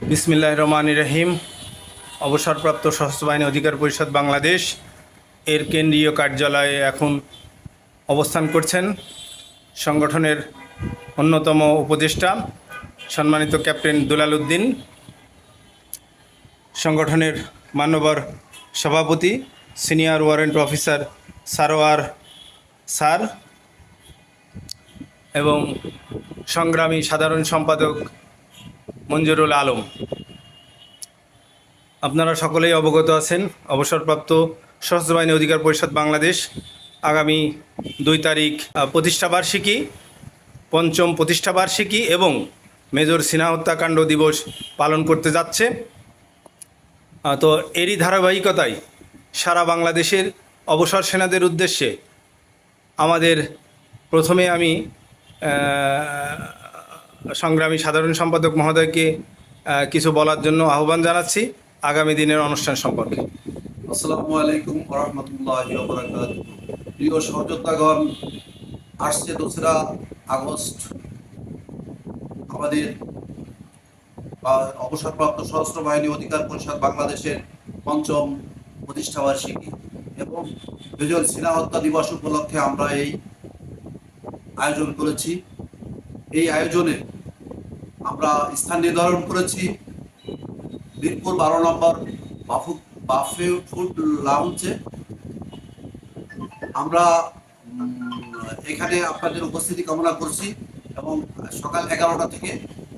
বিসমিল্লাহির রহমানির রহিম। অবসরপ্রাপ্ত সশস্ত্র বাহিনী অধিকার পরিষদ বাংলাদেশ এর কেন্দ্রীয় কার্যালয়ে এখন অবস্থান করছেন সংগঠনের অন্যতম উপদেষ্টা সম্মানিত ক্যাপ্টেন দুলাল উদ্দিন, সংগঠনের মান্যবর সভাপতি senior warrant officer Sarwar sir এবং সংগ্রামী সাধারণ সম্পাদক মঞ্জুরুল আলম। আপনারা সকলেই অবগত আছেন, অবসরপ্রাপ্ত সশস্ত্র বাহিনী অধিকার পরিষদ বাংলাদেশ আগামী 2 তারিখ প্রতিষ্ঠাবার্ষিকী, পঞ্চম প্রতিষ্ঠাবার্ষিকী এবং মেজর সিনহা হত্যাকাণ্ড দিবস পালন করতে যাচ্ছে। তো এরই ধারাবাহিকতায় সারা বাংলাদেশের অবসর সেনাদের উদ্দেশ্যে আমাদের প্রথমে আমি সংগ্রামী সাধারণ সম্পাদক মহোদয়কে কিছু বলার জন্য আহ্বান জানাচ্ছি আগামী দিনের অনুষ্ঠান সম্পর্কে। আসসালামু আলাইকুম ওয়া রাহমাতুল্লাহি ওয়া বারাকাতুহু। প্রিয় সহযোদ্ধাগণ, আসছে 2রা আগস্ট আমাদের অবসরপ্রাপ্ত সশস্ত্র বাহিনী অধিকার পরিষদ বাংলাদেশের পঞ্চম প্রতিষ্ঠাবার্ষিকী এবং মেজর সিনহা হত্যা দিবস উপলক্ষে আমরা এই আয়োজন করেছি। এই আয়োজনে আমরা স্থান নির্ধারণ করেছি মিরপুর 12 নম্বর বাফে ফুড লাউঞ্জে। আমরা এখানে আপনাদের উপস্থিতি কামনা করছি এবং সকাল 11টা থেকে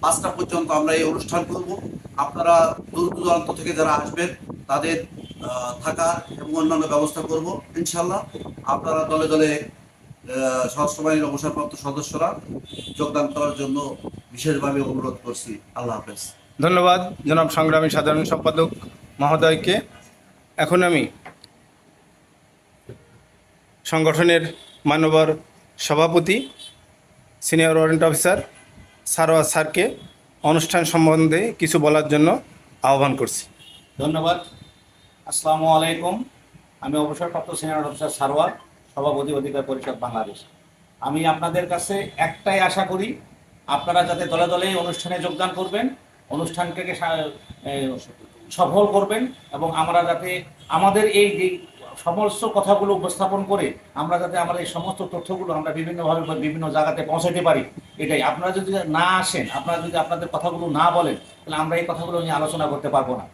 5টা পর্যন্ত আমরা এই অনুষ্ঠান করব। আপনারা দূর দূরান্ত থেকে যারা আসবেন তাদের থাকা এবং অন্যান্য ব্যবস্থা করব ইনশাল্লাহ। আপনারা দলে দলে সশস্ত্র বাহিনীর অবসরপ্রাপ্ত সদস্যরা যোগদান করার জন্য বিশেষভাবে অনুরোধ করছি। আল্লাহ হাফেজ। ধন্যবাদ জনাব সংগ্রামী সাধারণ সম্পাদক মহোদয়কে। এখন আমি সংগঠনের মানবর সভাপতি সিনিয়র ওয়ারেন্ট অফিসার সারোয়ার স্যারকে অনুষ্ঠান সম্বন্ধে কিছু বলার জন্য আহ্বান করছি। ধন্যবাদ। আসসালামু আলাইকুম। আমি অবসরপ্রাপ্ত সিনিয়র অফিসার সারোয়ার, সভাপতি অধিকার পরিষদ বাংলাদেশ। আমি আপনাদের কাছে একটাই আশা করি, আপনারা যাতে দলে দলে অনুষ্ঠানে যোগদান করবেন, অনুষ্ঠানকে সফল করবেন এবং আমরা যাতে আমাদের এই যে সমস্ত কথাগুলো উপস্থাপন করে আমরা যাতে আমাদের এই সমস্ত তথ্যগুলো আমরা বিভিন্নভাবে বিভিন্ন জায়গাতে পৌঁছাতে পারি। এটাই, আপনারা যদি না আসেন, আপনারা যদি আপনাদের কথাগুলো না বলেন, তাহলে আমরা এই কথাগুলো নিয়ে আলোচনা করতে পারবো না।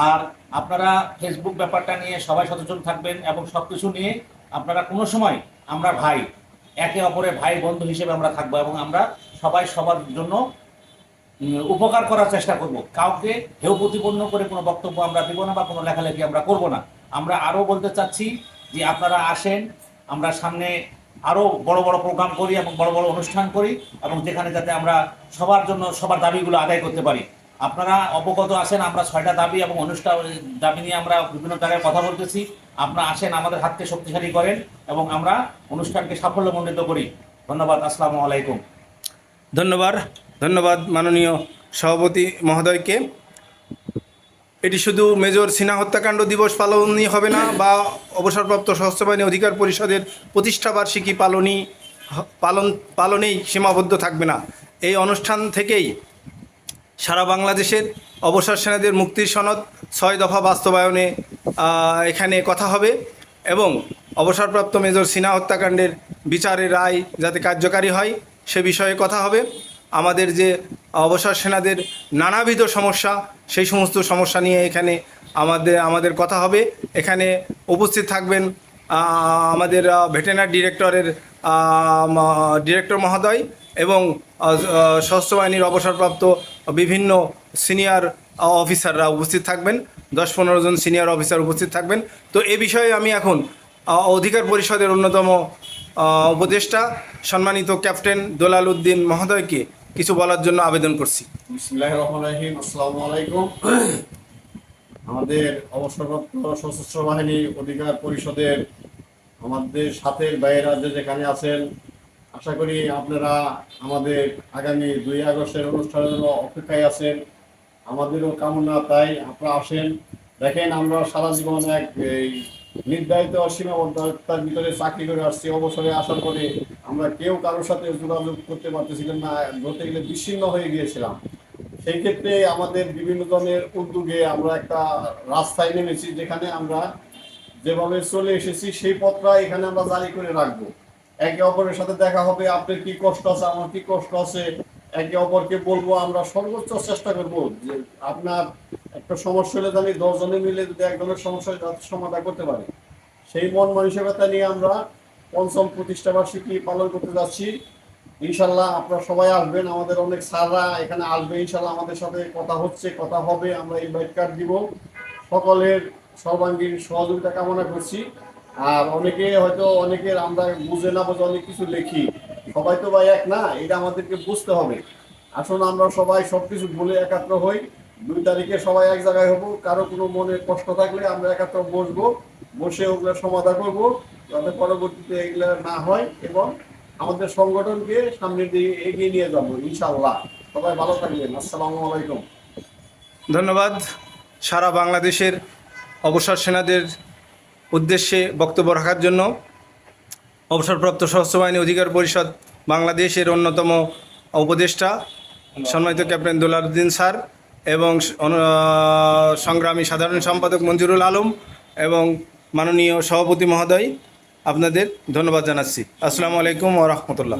আর আপনারা ফেসবুক ব্যাপারটা নিয়ে সবাই সচেতন থাকবেন এবং সব কিছু নিয়ে আপনারা কোনো সময় আমরা ভাই, একে অপরের ভাই বন্ধু হিসেবে আমরা থাকবো এবং আমরা সবাই সবার জন্য উপকার করার চেষ্টা করব। কাউকে হেয় প্রতিপন্ন করে কোনো বক্তব্য আমরা দেবো না বা কোনো লেখালেখি আমরা করব না। আমরা আরও বলতে চাচ্ছি যে আপনারা আসেন, আমরা সামনে আরও বড় বড় প্রোগ্রাম করি এবং বড় বড় অনুষ্ঠান করি এবং যেখানে যাতে আমরা সবার জন্য সবার দাবিগুলো আদায় করতে পারি। আপনারা অবগত আছেন, আমরা 6টা দাবি এবং অনুষ্ঠান দাবি নিয়ে আমরা বিভিন্ন জায়গায় কথা বলতেছি। আপনারা আসেন, আমাদের হাতকে শক্তিশালী করেন এবং আমরা অনুষ্ঠানকে সাফল্যমণ্ডিত করি। ধন্যবাদ। আসসালামু আলাইকুম। ধন্যবাদ মাননীয় সভাপতি মহোদয়কে। এটি শুধু মেজর সিনহা হত্যাকাণ্ড দিবস পালনই হবে না বা অবসরপ্রাপ্ত সশস্ত্র বাহিনী অধিকার পরিষদের প্রতিষ্ঠাবার্ষিকী পালনেই সীমাবদ্ধ থাকবে না। এই অনুষ্ঠান থেকেই সারা বাংলাদেশের অবসর সেনাদের মুক্তির সনদ 6 দফা বাস্তবায়নে এখানে কথা হবে এবং অবসরপ্রাপ্ত মেজর সিনহা হত্যাকাণ্ডের বিচারের রায় যাতে কার্যকারী হয় সে বিষয়ে কথা হবে। আমাদের যে অবসর সেনাদের নানাবিধ সমস্যা, সেই সমস্ত সমস্যা নিয়ে এখানে আমাদের কথা হবে। এখানে উপস্থিত থাকবেন আমাদের ভেটেরিনারি ডিরেক্টরের ডিরেক্টর মহোদয় এবং সশস্ত্র বাহিনীর অবসরপ্রাপ্ত বিভিন্ন সিনিয়র অফিসাররা উপস্থিত থাকবেন। 10-15 জন সিনিয়র অফিসার উপস্থিত থাকবেন। তো এ বিষয়ে আমি এখন অধিকার পরিষদের অন্যতম উপদেষ্টা সম্মানিত ক্যাপ্টেন দুলাল উদ্দিন মহোদয়কে কিছু বলার জন্য আবেদন করছি। বিসমিল্লাহির রহমানির রহিম। আসসালামু আলাইকুম। আমাদের অবসরপ্রাপ্ত সশস্ত্র বাহিনী অধিকার পরিষদের আমাদের সাথের বাইরের রাজ্যে যেখানে আছেন, আশা করি আপনারা আমাদের আগামী 2 আগস্টের অনুষ্ঠানের জন্য অপেক্ষায় আছেন। আমাদেরও কামনা তাই আপনারা আসেন। দেখেন, আমরা সারা জীবন এক নির্ধারিত সীমাবদ্ধতার ভিতরে চাকরি করে আসছি। অবসরে আসার পরে আমরা কেউ কারোর সাথে যোগাযোগ করতে পারতেছিলাম না, বলতে গেলে বিচ্ছিন্ন হয়ে গিয়েছিলাম। সেই ক্ষেত্রে আমাদের বিভিন্ন ধরনের উদ্যোগে আমরা একটা রাস্তায় নেমেছি, যেখানে আমরা যেভাবে চলে এসেছি সেই পথটা এখানে আমরা জারি করে রাখবো। একে অপরের সাথে দেখা হবে, আপনার কি কষ্ট আছে, আমার কি কষ্ট আছে, একে অপরকে বলবো। আমরা সর্বোচ্চ চেষ্টা করবো যে আপনার একটা সমস্যা হলে জানি 10 জনে মিলে যদি একজনের সমস্যা সমাধান করতে পারি, সেই মন মানসিকতা নিয়ে আমরা পঞ্চম প্রতিষ্ঠা বার্ষিকী পালন করতে যাচ্ছি। ইনশাল্লাহ আপনারা সবাই আসবেন, আমাদের অনেক স্যাররা এখানে আসবে, ইনশাল্লাহ আমাদের সাথে কথা হবে, আমরা ইনভাইট কার্ড দিব। সকলের সর্বাঙ্গীন সহযোগিতা কামনা করছি। আর অনেকের আমরা বুঝে না বুঝে অনেক কিছু লিখি, সবাই তো ভাই এক না, এটা আমাদেরকে বুঝতে হবে। আসুন আমরা সবাই সবকিছু ভুলে একাত্র হই। 2 তারিখে সবাই এক জায়গায় হবো। কারো কোনো মনে কষ্ট থাকলে আমরা একাত্র বসবো, বসে ওগুলো সমাধান করবো, যাতে পরবর্তীতে এগুলো না হয়, এবং আমাদের সংগঠনকে সামনের দিকে এগিয়ে নিয়ে যাবো ইনশাআল্লাহ। সবাই ভালো থাকবেন। আসসালামু আলাইকুম। ধন্যবাদ। সারা বাংলাদেশের অবসর সেনাদের উদ্দেশ্যে বক্তব্য রাখার জন্য অবসরপ্রাপ্ত সশস্ত্র বাহিনী অধিকার পরিষদ বাংলাদেশের অন্যতম উপদেষ্টা সম্মানিত ক্যাপ্টেন দুলারউদ্দিন স্যার এবং সংগ্রামী সাধারণ সম্পাদক মঞ্জুরুল আলম এবং মাননীয় সভাপতি মহোদয়, আপনাদের ধন্যবাদ জানাচ্ছি। আসসালামু আলাইকুম ওয়া রাহমাতুল্লাহ।